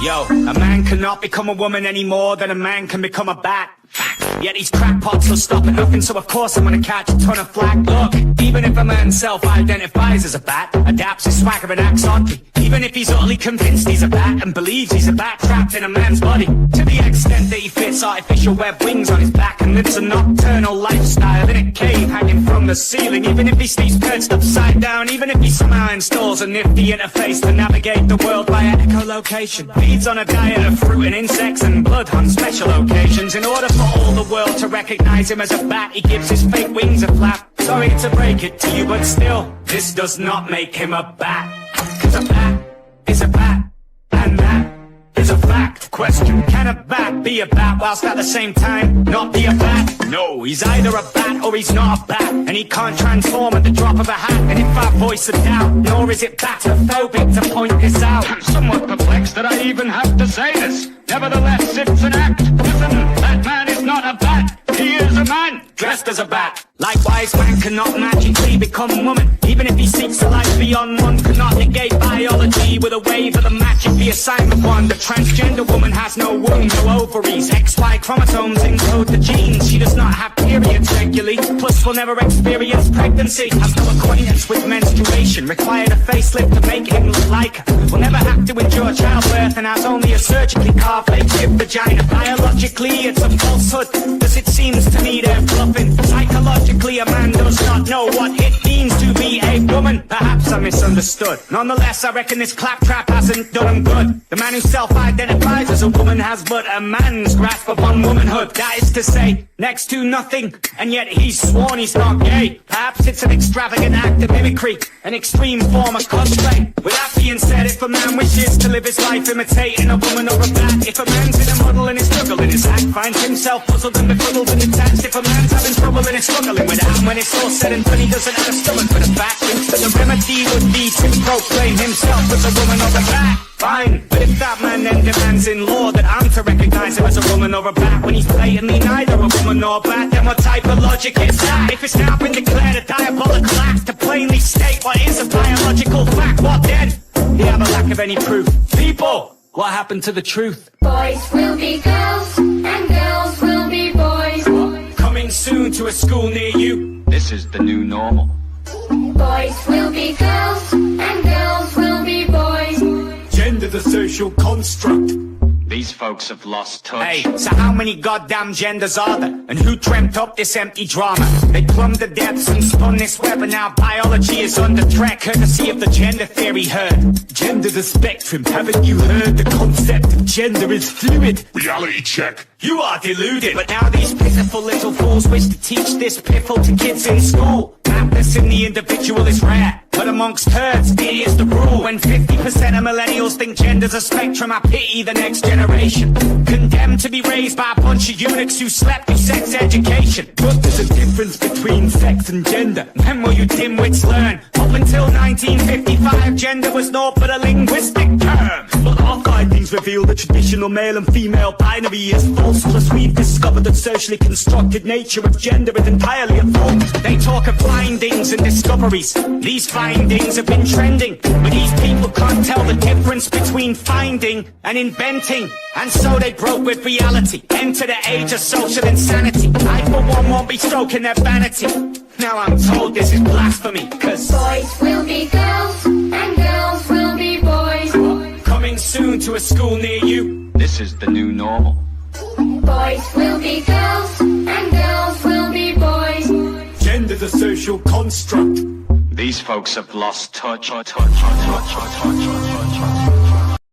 Yo, a man cannot become a woman any more than a man can become a bat. Yet these crackpots will stop at nothing, so of course I'm gonna catch a ton of flack. Look, even if a man self-identifies as a bat, adapts his swagger and acts oddly, even if he's utterly convinced he's a bat and believes he's a bat trapped in a man's body, to the extent that he fits artificial web wings on his back and lives a nocturnal lifestyle in a cave hanging from the ceiling, even if he sleeps perched upside down, even if he somehow installs a nifty interface to navigate the world via echolocation, feeds on a diet of fruit and insects and blood on special occasions. In order for all the world to recognize him as a bat, he gives his fake wings a flap. Sorry to break it to you, but still, this does not make him a bat. Cause a bat is a bat, and that is a fact. Question, can a bat be a bat whilst at the same time not be a bat? No, he's either a bat or he's not a bat, and he can't transform at the drop of a hat. And if I voice a doubt, nor is it batophobic to point this out. I'm somewhat perplexed that I even have to say this. Nevertheless, it's an act. Listen, that man is not a bat. He is a man dressed as a bat. Likewise, man cannot magically become woman, even if he seeks a life beyond one. Cannot negate biology with a wave of the magically assignment one. The transgender woman has no womb, no ovaries. XY chromosomes encode the genes. She does not have periods regularly, plus will never experience pregnancy. Has no acquaintance with menstruation, required a facelift to make him look like her. Will never have to endure childbirth and has only a surgically carved fake vagina. Biologically, it's a falsehood, cause it seems to me they're bluffing. Psychologically, a man does not know what it means to be a woman. Perhaps I misunderstood. Nonetheless, I reckon this claptrap hasn't done him good. The man who self-identifies as a woman has but a man's grasp upon womanhood. That is to say, next to nothing, and yet he's sworn he's not gay. Perhaps it's an extravagant act of mimicry, an extreme form of cosplay. With that being said, if a man wishes to live his life imitating a woman or a bat, if a man's in a muddle and is struggling in his act, finds himself puzzled and befuddled and attached, if a man's having trouble and is struggling with that, and when it's all said and done he doesn't have a stomach for the fact, then the remedy would be to proclaim himself as a woman or a bat. Fine, but if that man then demands in law that I'm to recognize him as a woman or a bat, when he's blatantly neither a woman nor a bat, then what type of logic is that? If it's now been declared a diabolical act to plainly state what is a biological fact, what then? You have a lack of any proof. People, what happened to the truth? Boys will be girls, and girls will be boys. Coming soon to a school near you. This is the new normal. Boys will be girls, and girls will be boys. Gender the social construct. These folks have lost touch. Hey, so how many goddamn genders are there? And who dreamt up this empty drama? They plumbed the depths and spun this web, and now biology is under threat, courtesy of the gender theory herd. Gender the spectrum, haven't you heard? The concept of gender is fluid. Reality check. You are deluded. But now these pitiful little fools wish to teach this piffle to kids in school. Madness in the individual is rare, but amongst herds, it is the rule. When 50% of millennials think gender's a spectrum, I pity the next generation, condemned to be raised by a bunch of eunuchs who slept through sex education. But there's a difference between sex and gender. When will you dimwits learn? Up until 1955, gender was naught but a linguistic term. But our findings reveal the traditional male and female binary is false. Plus we've discovered that socially constructed nature of gender is entirely a false. They talk of findings and discoveries. These findings have been trending, but these people can't tell the difference between finding and inventing, and so they broke with reality, enter the age of social insanity. I for one won't be stroking their vanity. Now I'm told this is blasphemy, cause boys will be girls, and girls will be boys. Coming soon to a school near you. This is the new normal. Boys will be girls, and girls will be boys. Gender the social construct. These folks have lost touch.